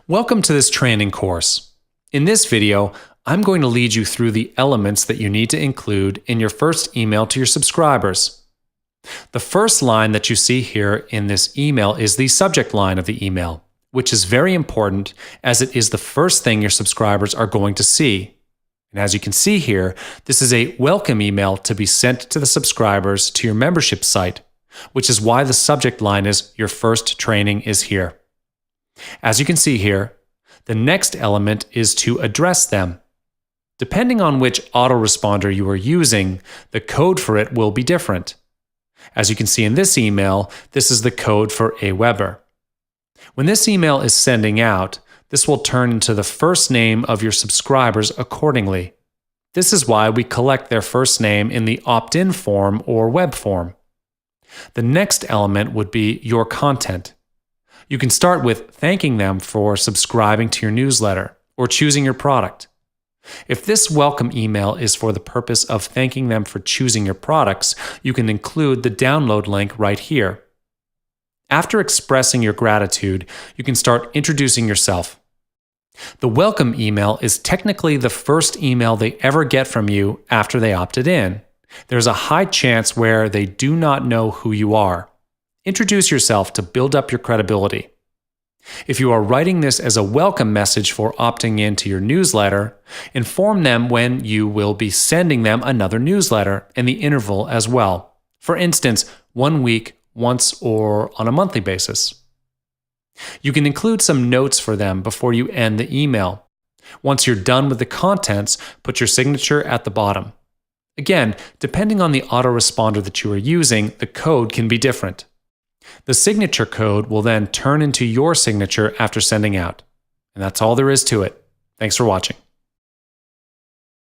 Welcome to this training course. In this video, I'm going to lead you through the elements that you need to include in your first email to your subscribers. The first line that you see here in this email is the subject line of the email, which is very important as it is the first thing your subscribers are going to see. And as you can see here, this is a welcome email to be sent to the subscribers to your membership site, which is why the subject line is "Your first training is here." As you can see here, the next element is to address them. Depending on which autoresponder you are using, the code for it will be different. As you can see in this email, this is the code for Aweber. When this email is sending out, this will turn into the first name of your subscribers accordingly. This is why we collect their first name in the opt-in form or web form. The next element would be your content. You can start with thanking them for subscribing to your newsletter or choosing your product. If this welcome email is for the purpose of thanking them for choosing your products, you can include the download link right here. After expressing your gratitude, you can start introducing yourself. The welcome email is technically the first email they ever get from you after they opted in. There's a high chance where they do not know who you are. Introduce yourself to build up your credibility. If you are writing this as a welcome message for opting in to your newsletter, inform them when you will be sending them another newsletter in the interval as well. For instance, 1 week, once, or on a monthly basis. You can include some notes for them before you end the email. Once you're done with the contents, put your signature at the bottom. Again, depending on the autoresponder that you are using, the code can be different. The signature code will then turn into your signature after sending out. And that's all there is to it. Thanks for watching.